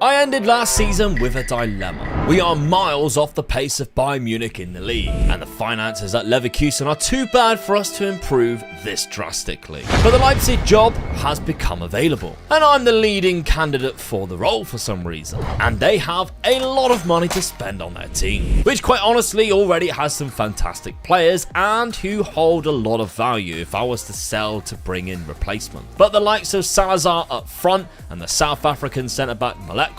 I ended last season with a dilemma. We are miles off the pace of Bayern Munich in the league, and the finances at Leverkusen are too bad for us to improve this drastically. But the Leipzig job has become available, and I'm the leading candidate for the role for some reason. And they have a lot of money to spend on their team, which quite honestly already has some fantastic players and who hold a lot of value if I was to sell to bring in replacements. But the likes of Salazar up front and the South African centre-back Malekwa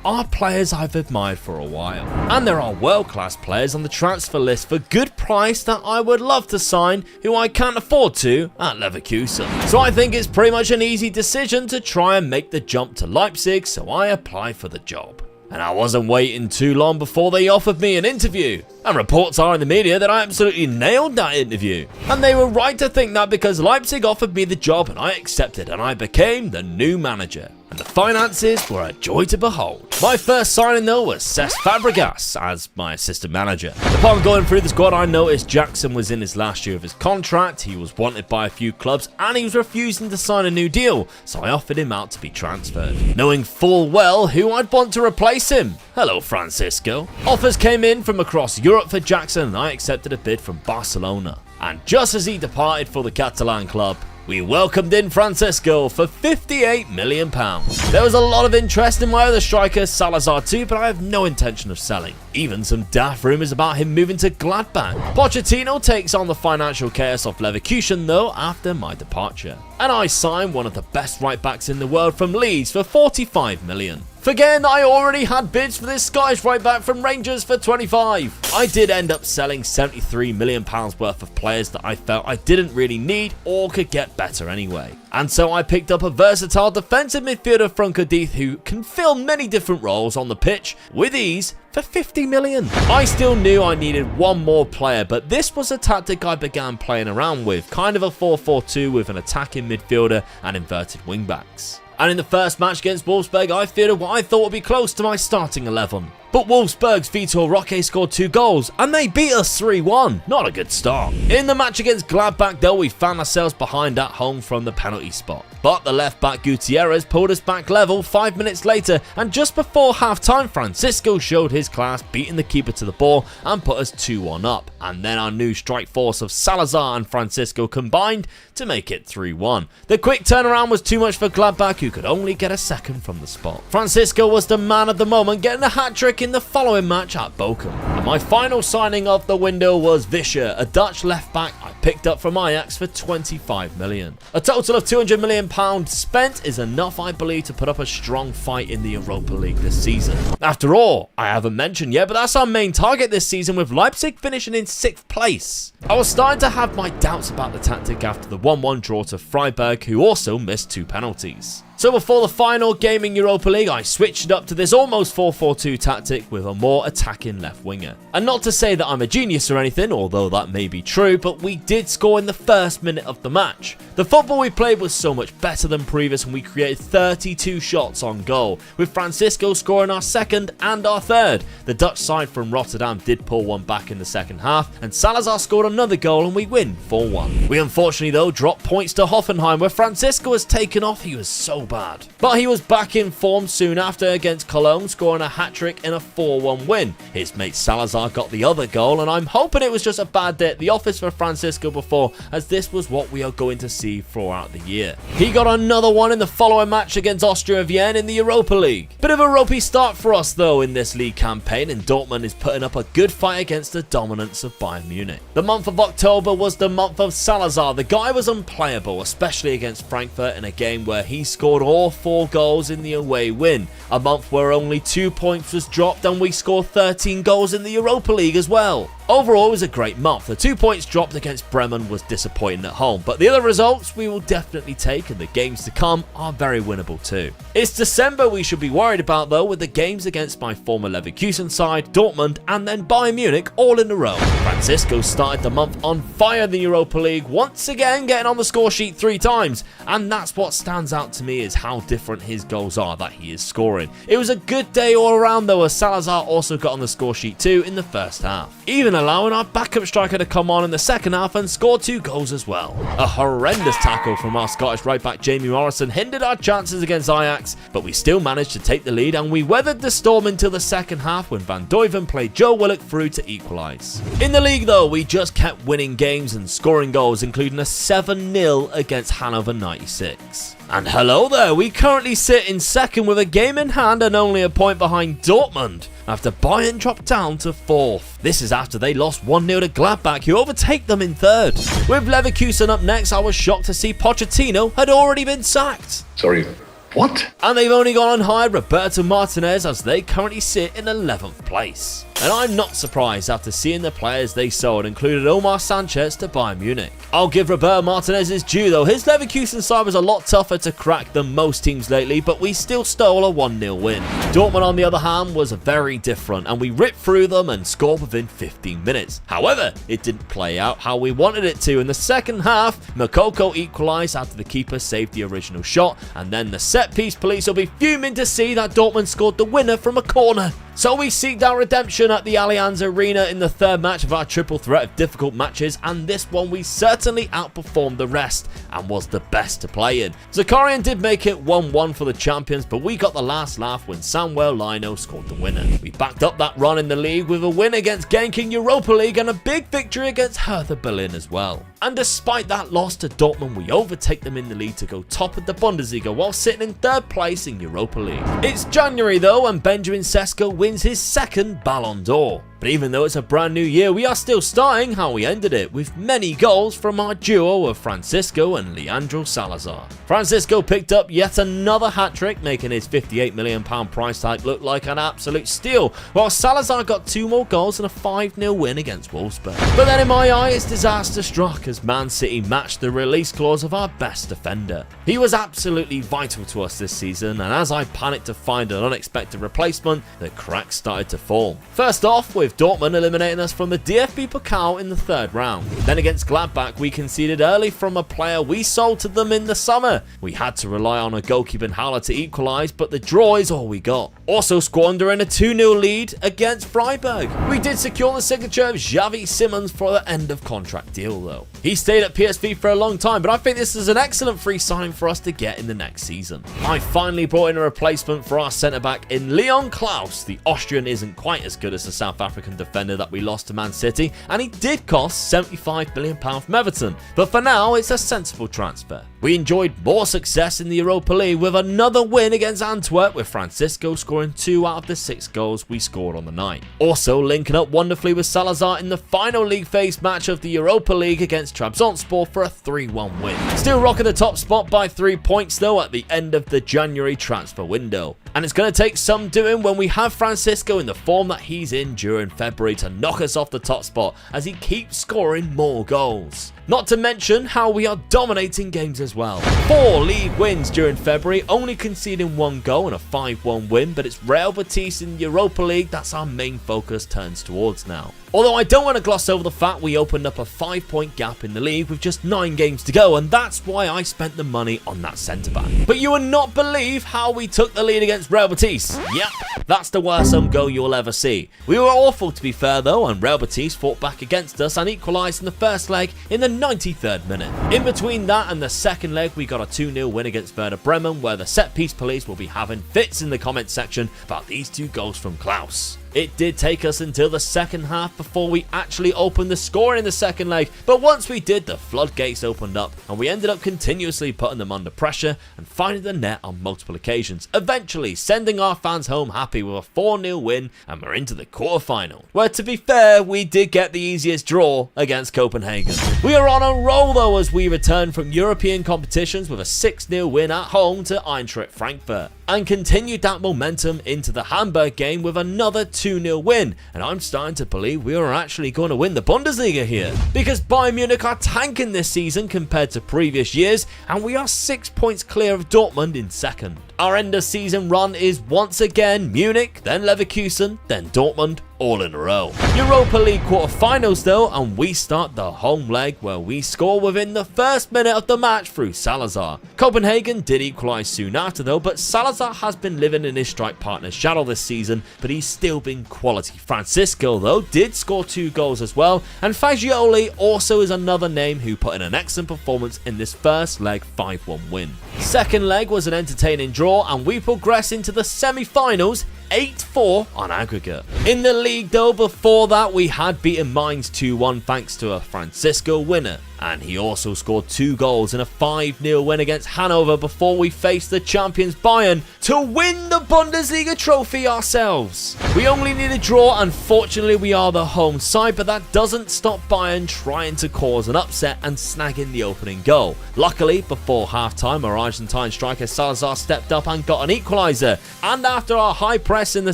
are players I've admired for a while. And there are world-class players on the transfer list for good price that I would love to sign who I can't afford to at Leverkusen. So I think it's pretty much an easy decision to try and make the jump to Leipzig, so I applied for the job. And I wasn't waiting too long before they offered me an interview. And reports are in the media that I absolutely nailed that interview. And they were right to think that because Leipzig offered me the job and I accepted and I became the new manager. And the finances were a joy to behold. My first signing though was Cesc Fabregas as my assistant manager. Upon going through the squad, I noticed Jackson was in his last year of his contract, he was wanted by a few clubs and he was refusing to sign a new deal, so I offered him out to be transferred, knowing full well who I'd want to replace him. Hello Francisco. Offers came in from across Europe for Jackson and I accepted a bid from Barcelona. And just as he departed for the Catalan club, we welcomed in Francisco for £58 million. There was a lot of interest in my other striker, Salazar too, but I have no intention of selling. Even some daft rumours about him moving to Gladbach. Pochettino takes on the financial chaos of Leverkusen though after my departure. And I signed one of the best right backs in the world from Leeds for £45 million. Forgetting that I already had bids for this Scottish right back from Rangers for 25. I did end up selling £73 million worth of players that I felt I didn't really need or could get better anyway. And so I picked up a versatile defensive midfielder from Cadiz who can fill many different roles on the pitch with ease for £50 million. I still knew I needed one more player, but this was a tactic I began playing around with, kind of a 4-4-2 with an attacking midfielder and inverted wingbacks. And in the first match against Wolfsburg, I fielded what I thought would be close to my starting 11. But Wolfsburg's Vitor Roque scored 2 goals, and they beat us 3-1. Not a good start. In the match against Gladbach though, we found ourselves behind at home from the penalty spot. But the left back Gutierrez pulled us back level 5 minutes later, and just before half time, Francisco showed his class, beating the keeper to the ball and put us 2-1 up. And then our new strike force of Salazar and Francisco combined to make it 3-1. The quick turnaround was too much for Gladbach, who could only get a second from the spot. Francisco was the man of the moment, getting a hat-trick in the following match at Bochum. And my final signing of the window was Vischer, a Dutch left-back I picked up from Ajax for £25 million. A total of £200 million spent is enough, I believe, to put up a strong fight in the Europa League this season. After all, I haven't mentioned yet, but that's our main target this season, with Leipzig finishing in 6th place. I was starting to have my doubts about the tactic after the 1-1 draw to Freiburg, who also missed 2 penalties. So before the final game in Europa League, I switched it up to this almost 4-4-2 tactic with a more attacking left winger. And not to say that I'm a genius or anything, although that may be true, but we did score in the first minute of the match. The football we played was so much better than previous, and we created 32 shots on goal, with Francisco scoring our second and our third. The Dutch side from Rotterdam did pull one back in the second half, and Salazar scored another goal and we win 4-1. We unfortunately though dropped points to Hoffenheim, where Francisco was taken off. He was so bad. But he was back in form soon after against Cologne, scoring a hat-trick in a 4-1 win. His mate Salazar got the other goal, and I'm hoping it was just a bad day at the office for Francisco before, as this was what we are going to see throughout the year. He got another one in the following match against Austria Vienna in the Europa League. Bit of a ropey start for us though in this league campaign, and Dortmund is putting up a good fight against the dominance of Bayern Munich. The month of October was the month of Salazar. The guy was unplayable, especially against Frankfurt in a game where he scored all 4 goals in the away win. A month where only 2 points was dropped and we scored 13 goals in the Europa League as well. Overall, it was a great month. The 2 points dropped against Bremen was disappointing at home, but the other results we will definitely take, and the games to come are very winnable too. It's December we should be worried about though, with the games against my former Leverkusen side, Dortmund, and then Bayern Munich all in a row. Francisco started the month on fire in the Europa League, once again getting on the score sheet 3 times, and that's what stands out to me is how different his goals are that he is scoring. It was a good day all around though, as Salazar also got on the score sheet too in the first half. Even allowing our backup striker to come on in the second half and score 2 goals as well. A horrendous tackle from our Scottish right back Jamie Morrison hindered our chances against Ajax, but we still managed to take the lead and we weathered the storm until the second half when Van Duyven played Joe Willock through to equalise. In the league though, we just kept winning games and scoring goals, including a 7-0 against Hannover 96. And hello there, we currently sit in second with a game in hand and only a point behind Dortmund, after Bayern dropped down to 4th. This is after they lost 1-0 to Gladbach, who overtake them in 3rd. With Leverkusen up next, I was shocked to see Pochettino had already been sacked. Sorry, what? And they've only gone and hired Roberto Martinez as they currently sit in 11th place. And I'm not surprised after seeing the players they sold included Omar Sanchez to Bayern Munich. I'll give Roberto Martinez his due though, his Leverkusen side was a lot tougher to crack than most teams lately, but we still stole a 1-0 win. Dortmund on the other hand was very different and we ripped through them and scored within 15 minutes. However, it didn't play out how we wanted it to. In the second half, Moukoko equalised after the keeper saved the original shot, and then the set piece police will be fuming to see that Dortmund scored the winner from a corner. So we seeked our redemption at the Allianz Arena in the 3rd match of our triple threat of difficult matches, and this one we certainly outperformed the rest and was the best to play in. Zakarian did make it 1-1 for the champions, but we got the last laugh when Samuel Lino scored the winner. We backed up that run in the league with a win against Genk in Europa League and a big victory against Hertha Berlin as well. And despite that loss to Dortmund, we overtake them in the league to go top of the Bundesliga while sitting in 3rd place in Europa League. It's January though, and Benjamin Sesko wins his 2nd Ballon d'Or. But even though it's a brand new year, we are still starting how we ended it, with many goals from our duo of Francisco and Leandro Salazar. Francisco picked up yet another hat-trick, making his £58 million price tag look like an absolute steal, while Salazar got 2 more goals and a 5-0 win against Wolfsburg. But then in my eyes, disaster struck as Man City matched the release clause of our best defender. He was absolutely vital to us this season, and as I panicked to find an unexpected replacement, the cracks started to fall. First off, with Dortmund eliminating us from the DFB Pokal in the 3rd round. Then against Gladbach, we conceded early from a player we sold to them in the summer. We had to rely on a goalkeeping howler to equalise, but the draw is all we got. Also squandering a 2-0 lead against Freiburg. We did secure the signature of Xavi Simons for the end of contract deal though. He stayed at PSV for a long time, but I think this is an excellent free signing for us to get in the next season. I finally brought in a replacement for our centre-back in Leon Klaus. The Austrian isn't quite as good as the South African defender that we lost to Man City, and he did cost £75 million from Everton, but for now it's a sensible transfer. We enjoyed more success in the Europa League with another win against Antwerp, with Francisco scoring 2 out of the 6 goals we scored on the night. Also linking up wonderfully with Salazar in the final league phase match of the Europa League against Trabzonspor for a 3-1 win. Still rocking the top spot by 3 points though at the end of the January transfer window. And it's going to take some doing when we have Francisco in the form that he's in during February to knock us off the top spot as he keeps scoring more goals. Not to mention how we are dominating games as well. 4 league wins during February, only conceding 1 goal and a 5-1 win, but it's Real Betis in the Europa League that's our main focus turns towards now. Although I don't want to gloss over the fact we opened up a 5-point gap in the league with just 9 games to go, and that's why I spent the money on that centre-back. But you would not believe how we took the lead against Real Betis. Yep, that's the worst home goal you'll ever see. We were awful to be fair though, and Real Betis fought back against us and equalised in the first leg in the 93rd minute. In between that and the second leg, we got a 2-0 win against Werder Bremen, where the set-piece police will be having fits in the comments section about these 2 goals from Klaus. It did take us until the second half before we actually opened the scoring in the second leg, but once we did, the floodgates opened up and we ended up continuously putting them under pressure and finding the net on multiple occasions, eventually sending our fans home happy with a 4-0 win, and we're into the quarterfinal, where to be fair, we did get the easiest draw against Copenhagen. We are on a roll though as we return from European competitions with a 6-0 win at home to Eintracht Frankfurt, and continued that momentum into the Hamburg game with another 2-0 win, and I'm starting to believe we are actually going to win the Bundesliga here, because Bayern Munich are tanking this season compared to previous years, and we are 6 points clear of Dortmund in second. Our end of season run is once again Munich, then Leverkusen, then Dortmund, all in a row. Europa League quarterfinals though, and we start the home leg where we score within the first minute of the match through Salazar. Copenhagen did equalise soon after though, but Salazar has been living in his strike partner's shadow this season, but he's still been quality. Francisco though did score 2 goals as well, and Fagioli also is another name who put in an excellent performance in this first leg 5-1 win. Second leg was an entertaining draw, and we progress into the semi-finals 8-4 on aggregate. In the league though, before that we had beaten Mainz 2-1 thanks to a Francisco winner, and he also scored 2 goals in a 5-0 win against Hanover before we faced the champions Bayern to win the Bundesliga trophy ourselves. We only need a draw, and fortunately we are the home side, but that doesn't stop Bayern trying to cause an upset and snagging the opening goal. Luckily, before half-time, our Argentine striker Salazar stepped up and got an equaliser, and after our high press in the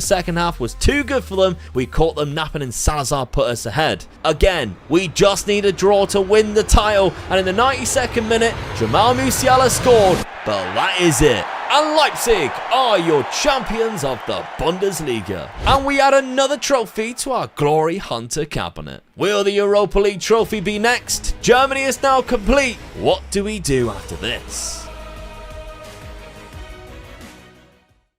second half was too good for them, we caught them napping and Salazar put us ahead. Again, we just need a draw to win the title, and in the 92nd minute, Jamal Musiala scored, but that is it. And Leipzig are your champions of the Bundesliga. And we add another trophy to our Glory Hunter cabinet. Will the Europa League trophy be next? Germany is now complete. What do we do after this?